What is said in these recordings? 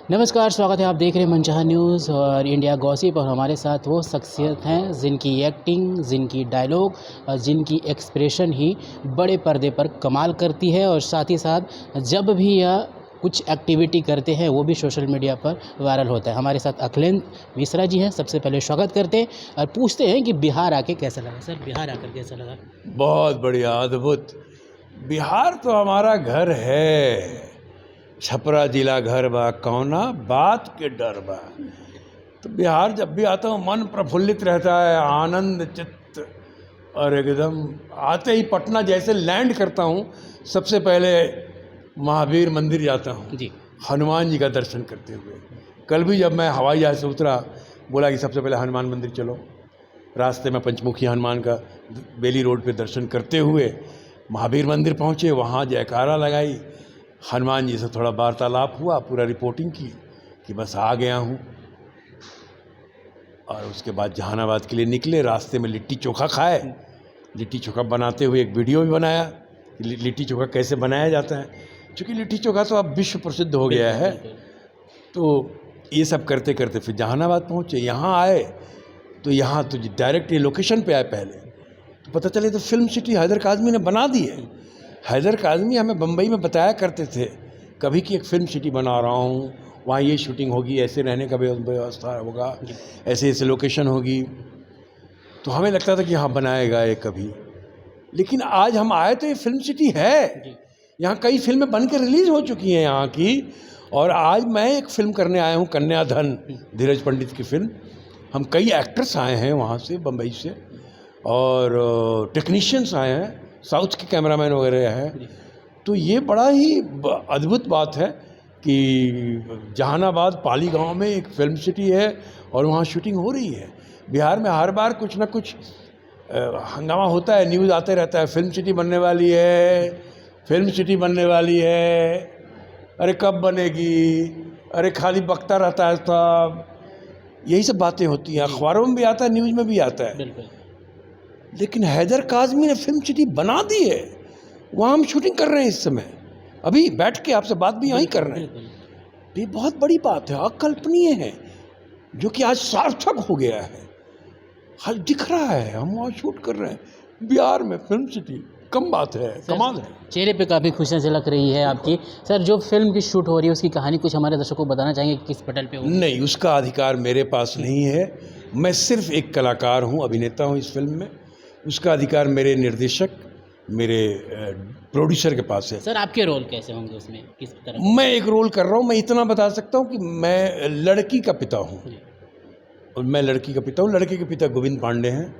नमस्कार, स्वागत है। आप देख रहे हैं मनचाहा न्यूज़ और इंडिया गॉसिप और हमारे साथ वो शख्सियत हैं जिनकी एक्टिंग, जिनकी डायलॉग और जिनकी एक्सप्रेशन ही बड़े पर्दे पर कमाल करती है और साथ ही साथ जब भी यह कुछ एक्टिविटी करते हैं वो भी सोशल मीडिया पर वायरल होता है। हमारे साथ अखिलेंद्र मिश्रा जी हैं। सबसे पहले स्वागत करते हैं और पूछते हैं कि बिहार आके कैसा लगा। सर, बिहार आकर कैसा लगा? बहुत बढ़िया, अद्भुत। बिहार तो हमारा घर है। छपरा जिला घर बा, कौना बात के डर बा। तो बिहार जब भी आता हूँ मन प्रफुल्लित रहता है, आनंद चित्त। और एकदम आते ही पटना जैसे लैंड करता हूँ, सबसे पहले महावीर मंदिर जाता हूँ जी। हनुमान जी का दर्शन करते हुए। कल भी जब मैं हवाई जहाज से उतरा, बोला कि सबसे पहले हनुमान मंदिर चलो। रास्ते में पंचमुखी हनुमान का बेली रोड पे दर्शन करते हुए महावीर मंदिर पहुँचे, वहाँ जयकारा लगाई, हनुमान जी से थोड़ा वार्तालाप हुआ, पूरा रिपोर्टिंग की कि बस आ गया हूँ। और उसके बाद जहानाबाद के लिए निकले। रास्ते में लिट्टी चोखा खाए। लिट्टी चोखा बनाते हुए एक वीडियो भी बनाया कि लिट्टी चोखा कैसे बनाया जाता है, क्योंकि लिट्टी चोखा तो अब विश्व प्रसिद्ध हो गया है। तो ये सब करते करते फिर जहानाबाद पहुँचे। यहाँ आए तो यहाँ तो डायरेक्ट ये लोकेशन पे आए। पहले तो पता चले तो फिल्म सिटी हैदर काज़मी ने बना दी है। हैदर काज़मी हमें बम्बई में बताया करते थे कभी कि एक फिल्म सिटी बना रहा हूँ, वहाँ ये शूटिंग होगी, ऐसे रहने का व्यवस्था होगा, ऐसे ऐसे लोकेशन होगी। तो हमें लगता था कि हाँ बनाएगा ये कभी। लेकिन आज हम आए तो ये फिल्म सिटी है। यहाँ कई फिल्में बन के रिलीज़ हो चुकी हैं यहाँ की। और आज मैं एक फ़िल्म करने आया हूँ, कन्याधन, धीरज पंडित की फिल्म। हम कई एक्टर्स आए हैं वहाँ से, बम्बई से, और टेक्नीशियंस आए हैं, साउथ के कैमरामैन वगैरह हैं। तो ये बड़ा ही अद्भुत बात है कि जहानाबाद पाली गांव में एक फिल्म सिटी है और वहाँ शूटिंग हो रही है। बिहार में हर बार कुछ ना कुछ हंगामा होता है, न्यूज़ आते रहता है, फिल्म सिटी बनने वाली है, फिल्म सिटी बनने वाली है, अरे कब बनेगी, अरे खाली बकता रहता है सब। यही सब बातें होती हैं, अखबारों में भी आता है, न्यूज़ में भी आता है। लेकिन हैदर काज़मी ने फिल्म सिटी बना दी है। वहाँ हम शूटिंग कर रहे हैं इस समय, अभी बैठ के आपसे बात भी यहीं कर रहे हैं। ये बहुत बड़ी बात है, अकल्पनीय है, जो कि आज सार्थक हो गया है। हल दिख रहा है, हम वहाँ शूट कर रहे हैं बिहार में फिल्म सिटी। कम बात है, कमाल है। चेहरे पे काफ़ी खुशियाँ झलक रही है आपकी। सर, जो फिल्म की शूट हो रही है उसकी कहानी कुछ हमारे दर्शकों को बताना चाहेंगे कि किस पटल पे हो? नहीं, उसका अधिकार मेरे पास नहीं है। मैं सिर्फ एक कलाकार हूँ, अभिनेता हूँ इस फिल्म में। उसका अधिकार मेरे निर्देशक, मेरे प्रोड्यूसर के पास है। सर, आपके रोल कैसे होंगे उसमें, किस तरह? मैं एक रोल कर रहा हूँ। मैं इतना बता सकता हूँ कि मैं लड़की का पिता हूँ। और मैं लड़की का पिता हूँ। लड़के के पिता गोविंद पांडे हैं।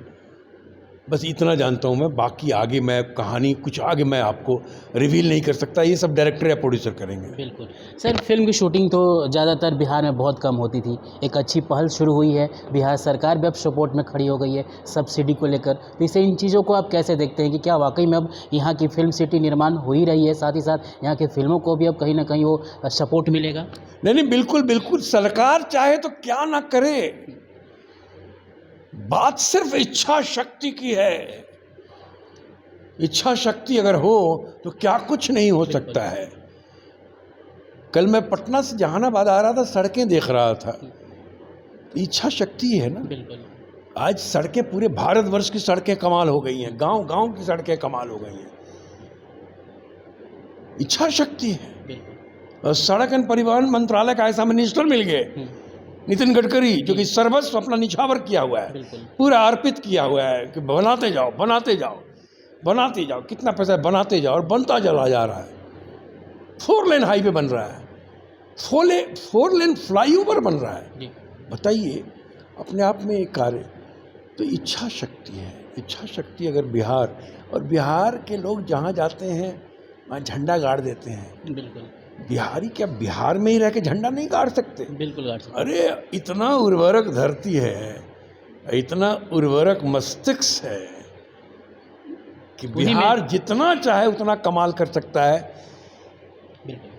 बस इतना जानता हूँ मैं। बाकी आगे मैं कहानी कुछ आगे मैं आपको रिवील नहीं कर सकता। ये सब डायरेक्टर या प्रोड्यूसर करेंगे। बिल्कुल। सर, फिल्म की शूटिंग तो ज़्यादातर बिहार में बहुत कम होती थी। एक अच्छी पहल शुरू हुई है, बिहार सरकार भी अब सपोर्ट में खड़ी हो गई है सब्सिडी को लेकर। तो इससे इन चीज़ों को आप कैसे देखते हैं कि क्या वाकई में अब यहाँ की फिल्म सिटी निर्माण हो ही रही है, साथ ही साथ यहाँ की फिल्मों को भी अब कहीं ना कहीं वो सपोर्ट मिलेगा? नहीं, बिल्कुल बिल्कुल। सरकार चाहे तो क्या ना करे, बात सिर्फ इच्छा शक्ति की है। इच्छा शक्ति अगर हो तो क्या कुछ नहीं हो सकता है। कल मैं पटना से जहानाबाद आ रहा था, सड़कें देख रहा था। इच्छा शक्ति है ना। बिल्कुल। आज सड़कें पूरे भारतवर्ष की सड़कें कमाल हो गई हैं, गांव गांव की सड़कें कमाल हो गई हैं। इच्छा शक्ति है। और सड़क एवं परिवहन मंत्रालय का ऐसा मिनिस्टर मिल गए, नितिन गडकरी, जो कि सर्वस्व अपना निछावर किया हुआ है, पूरा अर्पित किया हुआ है कि बनाते जाओ बनाते जाओ बनाते जाओ। कितना पैसा बनाते जाओ और बनता चला जा रहा है। 4 लेन हाईवे बन रहा है, 4 लेन फ्लाईओवर बन रहा है। बताइए, अपने आप में एक कार्य। तो इच्छा शक्ति है। इच्छा शक्ति अगर बिहार, और बिहार के लोग जहाँ जाते हैं वहाँ झंडा गाड़ देते हैं। बिल्कुल। बिहारी क्या बिहार में ही रह के झंडा नहीं गाड़ सकते? बिल्कुल गाड़ सकते। अरे इतना उर्वरक धरती है, इतना उर्वरक मस्तिष्क है कि बिहार जितना चाहे उतना कमाल कर सकता है।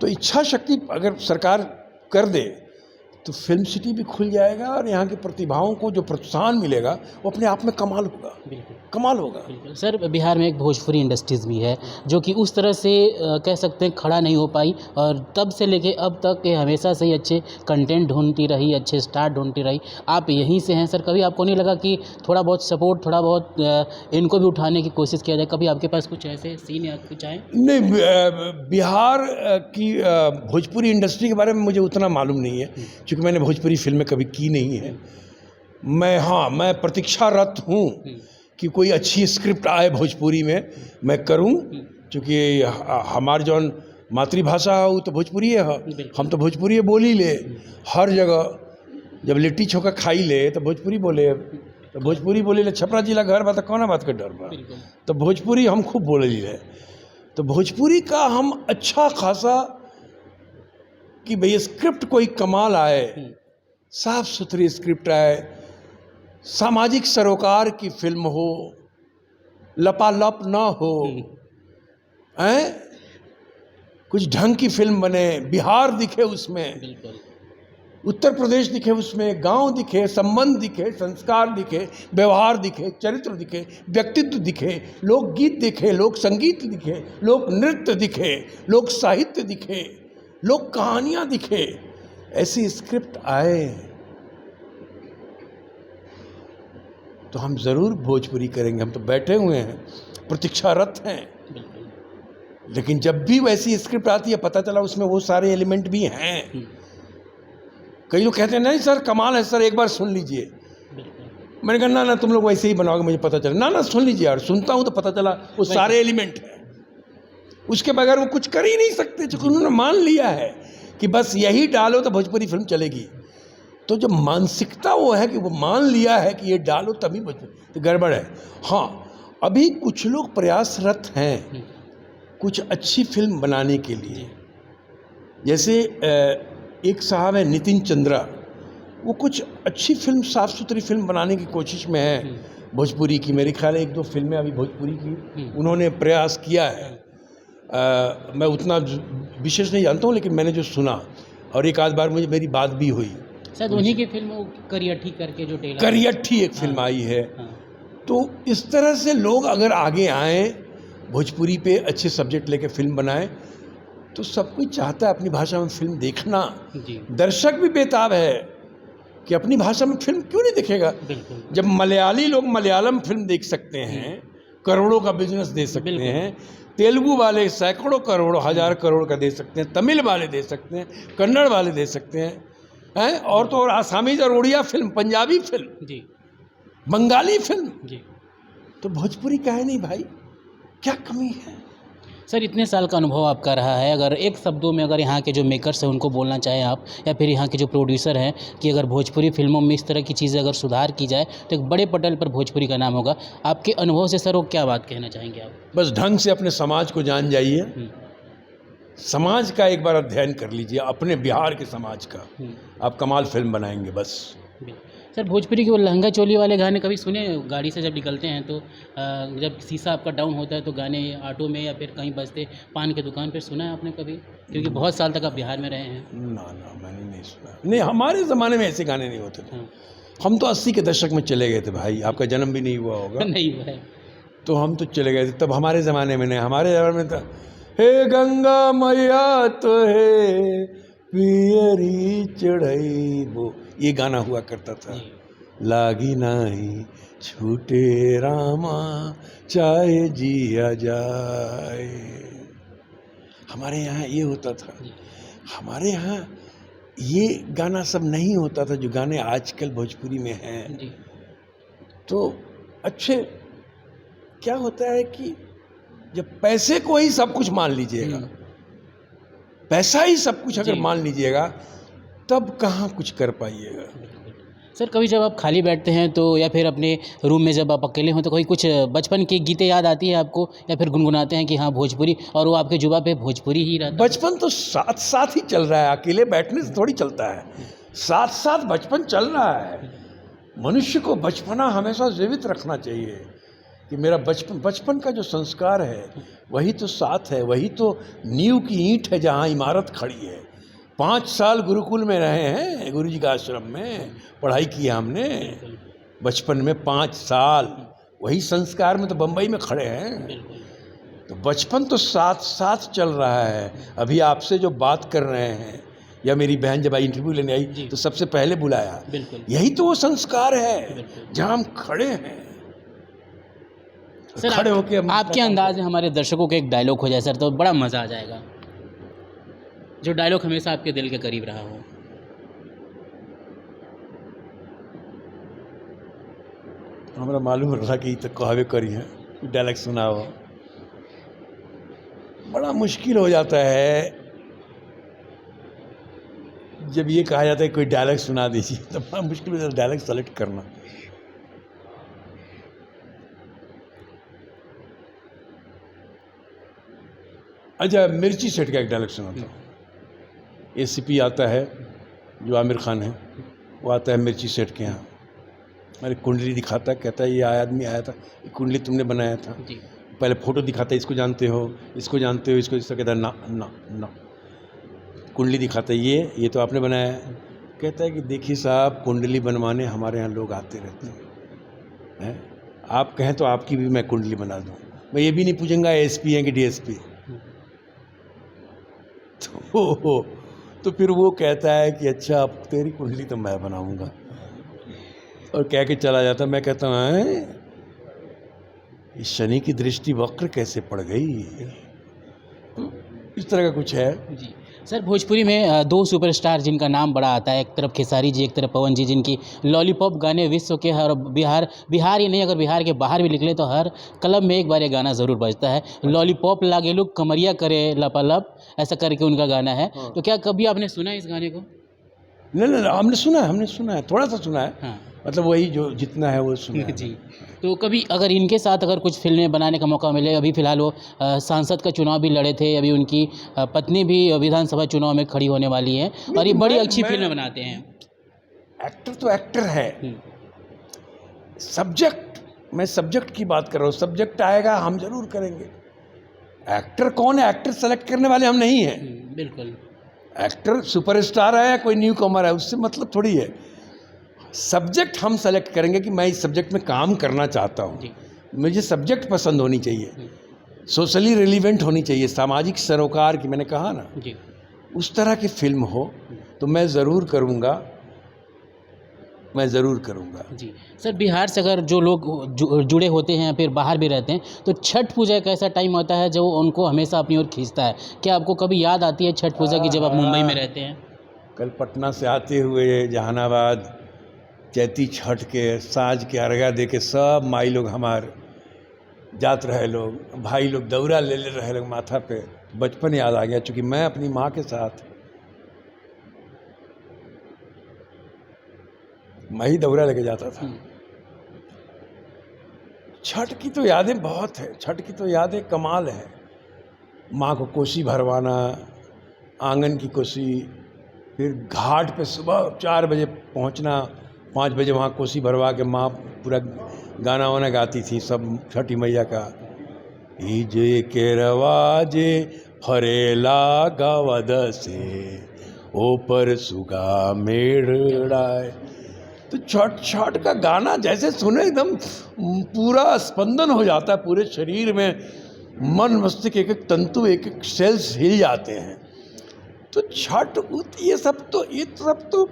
तो इच्छा शक्ति अगर सरकार कर दे तो फिल्म सिटी भी खुल जाएगा और यहाँ की प्रतिभाओं को जो प्रोत्साहन मिलेगा वो अपने आप में कमाल होगा, बिल्कुल कमाल होगा। बिल्कुल। सर, बिहार में एक भोजपुरी इंडस्ट्रीज़ भी है जो कि उस तरह से कह सकते हैं खड़ा नहीं हो पाई, और तब से लेके अब तक ये हमेशा से ही अच्छे कंटेंट ढूंढती रही, अच्छे स्टार ढूंढती रही। आप यहीं से हैं सर, कभी आपको नहीं लगा कि थोड़ा बहुत सपोर्ट, थोड़ा बहुत इनको भी उठाने की कोशिश किया जाए? कभी आपके पास कुछ ऐसे सीन या कुछ आए? नहीं, बिहार की भोजपुरी इंडस्ट्री के बारे में मुझे उतना मालूम नहीं है, क्योंकि मैंने भोजपुरी फिल्में कभी की नहीं है। मैं प्रतीक्षारत हूँ कि कोई अच्छी स्क्रिप्ट आए भोजपुरी में, मैं करूँ, क्योंकि हमार जौन मातृभाषा है वो तो भोजपुरी है, हम तो भोजपुरी बोली ले हर जगह। जब लिट्टी चोखा खाई ले तो भोजपुरी बोले, तो भोजपुरी बोले ले। छपरा जिला घर बा तो कौन बात का डर बा, तो भोजपुरी हम खूब बोले ले। तो भोजपुरी का हम अच्छा खासा कि भाई स्क्रिप्ट कोई कमाल आए, साफ सुथरी स्क्रिप्ट आए, सामाजिक सरोकार की फिल्म हो, लपालप ना हो, कुछ ढंग की फिल्म बने, बिहार दिखे उसमें, उत्तर प्रदेश दिखे उसमें, गांव दिखे, संबंध दिखे, संस्कार दिखे, व्यवहार दिखे, चरित्र दिखे, व्यक्तित्व दिखे, लोकगीत दिखे, लोक संगीत दिखे, लोक नृत्य दिखे, लोक साहित्य दिखे, लोक कहानियां दिखे, ऐसी स्क्रिप्ट आए तो हम ज़रूर भोजपुरी करेंगे। हम तो बैठे हुए हैं, प्रतीक्षारत हैं। लेकिन जब भी वैसी स्क्रिप्ट आती है, पता चला उसमें वो सारे एलिमेंट भी हैं। कई लोग कहते हैं नहीं सर कमाल है सर, एक बार सुन लीजिए। मैंने कहा ना तुम लोग वैसे ही बनाओगे, मुझे पता चला। ना सुन लीजिए यार। सुनता हूँ तो पता चला वो सारे एलिमेंट हैं, उसके बगैर वो कुछ कर ही नहीं सकते, क्योंकि उन्होंने मान लिया है कि बस यही डालो तो भोजपुरी फिल्म चलेगी। तो जो मानसिकता वो है कि वो मान लिया है कि ये डालो तभी भोजपुरी, तो गड़बड़ है। हाँ, अभी कुछ लोग प्रयासरत हैं कुछ अच्छी फिल्म बनाने के लिए। जैसे एक साहब है नितिन चंद्रा, वो कुछ अच्छी फिल्म, साफ़ सुथरी फिल्म बनाने की कोशिश में है भोजपुरी की। मेरे ख्याल है 1-2 फिल्में अभी भोजपुरी की उन्होंने प्रयास किया है। मैं उतना विशेष नहीं जानता हूँ, लेकिन मैंने जो सुना और एक आध बार मेरी बात भी हुई। शायद उन्हीं की फिल्म करियट्ठी करके जो टेलर, करियट्ठी एक फिल्म आई है। तो इस तरह से लोग अगर आगे आएँ, भोजपुरी पे अच्छे सब्जेक्ट लेके फिल्म बनाएं, तो सब कोई चाहता है अपनी भाषा में फिल्म देखना। दर्शक भी बेताब है कि अपनी भाषा में फिल्म क्यों नहीं देखेगा। जब मलयाली लोग मलयालम फिल्म देख सकते हैं, करोड़ों का बिजनेस दे सकते हैं, तेलुगु वाले सैकड़ों करोड़, हजार करोड़ का दे सकते हैं, तमिल वाले दे सकते हैं, कन्नड़ वाले दे सकते हैं, और तो और आसामीज और Oriya film, Punjabi film, Bengali film, तो भोजपुरी काहे नहीं भाई, क्या कमी है? सर, इतने साल का अनुभव आपका रहा है, अगर एक शब्दों में अगर यहाँ के जो मेकर्स हैं उनको बोलना चाहें आप, या फिर यहाँ के जो प्रोड्यूसर हैं, कि अगर भोजपुरी फिल्मों में इस तरह की चीज़ें अगर सुधार की जाए तो एक बड़े पटल पर भोजपुरी का नाम होगा। आपके अनुभव से सर वो क्या बात कहना चाहेंगे आप? बस ढंग से अपने समाज को जान जाइए, समाज का एक बार अध्ययन कर लीजिए, अपने बिहार के समाज का, आप कमाल फिल्म बनाएंगे बस। सर, भोजपुरी के वो लहंगा चोली वाले गाने कभी सुने? गाड़ी से जब निकलते हैं तो जब शीशा आपका डाउन होता है तो गाने ऑटो में या फिर कहीं बजते, पान की दुकान पर सुना है आपने कभी? क्योंकि बहुत साल तक आप बिहार में रहे हैं। ना मैंने नहीं सुना। नहीं, हमारे ज़माने में ऐसे गाने नहीं होते थे। हम तो 80 के दशक में चले गए थे भाई, आपका जन्म भी नहीं हुआ होगा। नहीं हुआ है। तो हम तो चले गए थे तब, हमारे ज़माने में नहीं। हमारे ज़माने में था हे गंगा मैया तो है पियरी चढ़ई, वो ये गाना हुआ करता था। लागी नाही छूटे रामा चाहे जिया जाए, हमारे यहाँ ये होता था। हमारे यहाँ ये गाना सब नहीं होता था जो गाने आजकल भोजपुरी में हैं। तो अच्छे क्या होता है कि जब पैसे को ही सब कुछ मान लीजिएगा, पैसा ही सब कुछ अगर मान लीजिएगा, तब कहाँ कुछ कर पाइएगा। सर, कभी जब आप खाली बैठते हैं तो, या फिर अपने रूम में जब आप अकेले हों, तो कोई कुछ बचपन की गीतें याद आती है आपको, या फिर गुनगुनाते हैं कि हाँ भोजपुरी, और वो आपके जुबान पे भोजपुरी ही रहता है? बचपन तो साथ साथ ही चल रहा है, अकेले बैठने से थोड़ी चलता है, साथ साथ बचपन चल रहा है। मनुष्य को बचपना हमेशा जीवित रखना चाहिए कि मेरा बचपन का जो संस्कार है वही तो साथ है, वही तो नींव की ईंट है जहाँ इमारत खड़ी है। 5 साल गुरुकुल में रहे हैं, गुरु जी का आश्रम में पढ़ाई किया हमने बचपन में 5 साल। वही संस्कार में तो बम्बई में खड़े हैं। तो बचपन तो साथ साथ चल रहा है। अभी आपसे जो बात कर रहे हैं, या मेरी बहन जब आई इंटरव्यू लेने आई तो सबसे पहले बुलाया, यही तो वो संस्कार है जहाँ हम खड़े हैं। सर खड़े होके आपके अंदाज में हमारे दर्शकों के एक डायलॉग हो जाए सर, तो बड़ा मज़ा आ जाएगा, जो डायलॉग हमेशा आपके दिल के करीब रहा हो। हमारा मालूम रहा कि तो कहवे करी है, डायलॉग सुना हो। बड़ा मुश्किल हो जाता है जब ये कहा जाता है कोई डायलॉग सुना दीजिए, तो बड़ा मुश्किल हो जाता है डायलॉग सेलेक्ट करना। अच्छा, मिर्ची सेठ का एक डायलॉग सुनाता हूँ। एसीपी आता है जो आमिर खान है, वो आता है मिर्ची सेठ के यहाँ, मेरी कुंडली दिखाता है, कहता है ये आदमी आया था, ये कुंडली तुमने बनाया था। पहले फ़ोटो दिखाता है, इसको जानते हो, इसको जानते हो, इसको इसका कहता है ना ना ना। कुंडली दिखाता है, ये तो आपने बनाया है। कहता है कि देखिए साहब, कुंडली बनवाने हमारे यहाँ लोग आते रहते हैं, आप कहें तो आपकी भी मैं कुंडली बना दूँ। मैं ये भी नहीं पूछूंगा एसपी हैं कि डीएसपी। तो फिर वो कहता है कि अच्छा, अब तेरी कुंडली तो मैं बनाऊँगा, और कह के चला जाता। मैं कहता हूँ इस शनि की दृष्टि वक्र कैसे पड़ गई, इस तरह का कुछ है जी। सर भोजपुरी में 2 सुपरस्टार जिनका नाम बड़ा आता है, एक तरफ खेसारी जी, एक तरफ पवन जी, जिनकी लॉलीपॉप गाने विश्व के हर बिहार ही नहीं, अगर बिहार के बाहर भी निकले तो हर क्लब में एक बार ये गाना ज़रूर बजता है। लॉलीपॉप लागे लोग कमरिया करे लपालप, ऐसा करके उनका गाना है। तो क्या कभी आपने सुना है इस गाने को? नहीं, हमने सुना है, थोड़ा सा सुना है। हाँ। मतलब वही जो जितना है वो सुना है। जी। तो कभी अगर इनके साथ अगर कुछ फिल्में बनाने का मौका मिले, अभी फ़िलहाल वो सांसद का चुनाव भी लड़े थे, अभी उनकी पत्नी भी विधानसभा चुनाव में खड़ी होने वाली है, और ये बड़ी अच्छी फिल्में बनाते हैं। एक्टर तो एक्टर है, सब्जेक्ट, मैं सब्जेक्ट की बात कर रहा हूँ। सब्जेक्ट आएगा हम जरूर करेंगे। एक्टर कौन है? एक्टर सेलेक्ट करने वाले हम नहीं हैं। बिल्कुल। एक्टर सुपरस्टार है या कोई न्यू कमर है, उससे मतलब थोड़ी है। सब्जेक्ट हम सेलेक्ट करेंगे कि मैं इस सब्जेक्ट में काम करना चाहता हूँ, मुझे सब्जेक्ट पसंद होनी चाहिए, सोशली रिलीवेंट होनी चाहिए, सामाजिक सरोकार की, मैंने कहा ना जी, उस तरह की फिल्म हो तो मैं ज़रूर करूँगा, मैं ज़रूर करूँगा जी। सर बिहार से अगर जो लोग जुड़े होते हैं, फिर बाहर भी रहते हैं, तो छठ पूजा एक ऐसा टाइम होता है जो उनको हमेशा अपनी ओर खींचता है। क्या आपको कभी याद आती है छठ पूजा की जब आप मुंबई में रहते हैं? कल पटना से आते हुए जहानाबाद चैती छठ के साँझ के अर्घा दे के सब माई लोग हमार जात रहे, लोग भाई लोग दौरा ले रहे लोग माथा पे। बचपन याद आ गया, चूँकि मैं अपनी माँ के साथ मैं ही दौरा लेके जाता था। छठ की तो यादें बहुत है, छठ की तो यादें कमाल है। माँ को कोसी भरवाना, आंगन की कोसी, फिर घाट पे सुबह 4 बजे पहुँचना, 5 बजे वहाँ कोसी भरवा के माँ पूरा गाना वाना गाती थी सब छठी मैया का। जे के रवाजे फरेला गावद से ऊपर सुगा मेड़ाए। तो छठ का गाना जैसे सुने एकदम पूरा स्पंदन हो जाता है पूरे शरीर में, मन मस्तिष्क एक एक तंतु एक एक सेल्स हिल जाते हैं। तो छठ ये सब तो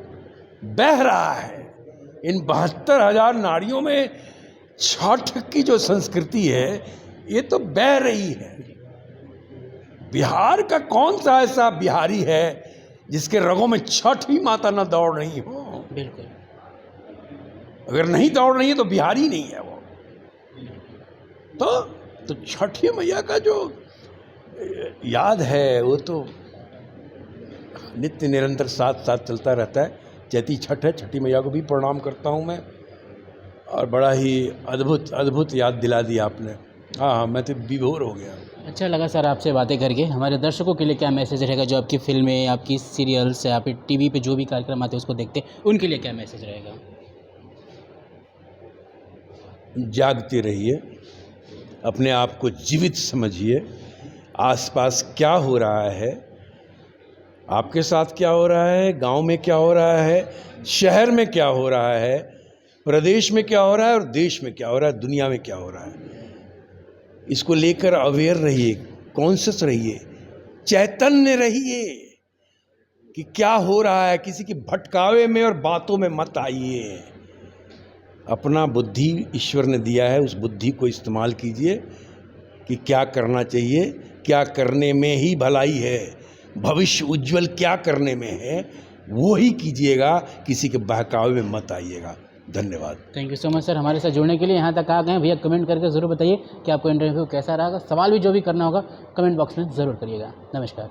बह रहा है। इन 72,000 नारियों में छठ की जो संस्कृति है ये तो बह रही है। बिहार का कौन सा ऐसा बिहारी है जिसके रगों में छठ ही माता न दौड़ रही हो? बिल्कुल। अगर नहीं दौड़ रही है तो बिहारी नहीं है वो। तो छठी मैया का जो याद है वो तो नित्य निरंतर साथ साथ चलता रहता है। चैती छठ है, छठी मैया को भी प्रणाम करता हूँ मैं, और बड़ा ही अद्भुत याद दिला दी आपने। हाँ, मैं तो विभोर हो गया। अच्छा लगा सर आपसे बातें करके। हमारे दर्शकों के लिए क्या मैसेज रहेगा, जो आपकी फिल्में, आपकी सीरियल्स या फिर टीवी पे जो भी कार्यक्रम आते हैं उसको देखते हैं, उनके लिए क्या मैसेज रहेगा? जागते रहिए, अपने आप को जीवित समझिए, आसपास क्या हो रहा है आपके साथ क्या हो रहा है, गांव में क्या हो रहा है, शहर में क्या हो रहा है, प्रदेश में क्या हो रहा है और देश में क्या हो रहा है, दुनिया में क्या हो रहा है। इसको लेकर अवेयर रहिए, कॉन्शियस रहिए, चैतन्य रहिए कि क्या हो रहा है। किसी की भटकावे में और बातों में मत आइए। अपना बुद्धि ईश्वर ने दिया है, उस बुद्धि को इस्तेमाल कीजिए कि क्या करना चाहिए, क्या करने में ही भलाई है, भविष्य उज्जवल क्या करने में है वो ही कीजिएगा, किसी के बहकावे में मत आइएगा। धन्यवाद। Thank you so much sir, हमारे साथ जुड़ने के लिए। यहाँ तक आ गए भैया, कमेंट करके ज़रूर बताइए कि आपको इंटरव्यू कैसा रहा। सवाल भी जो भी करना होगा कमेंट बॉक्स में ज़रूर करिएगा। नमस्कार।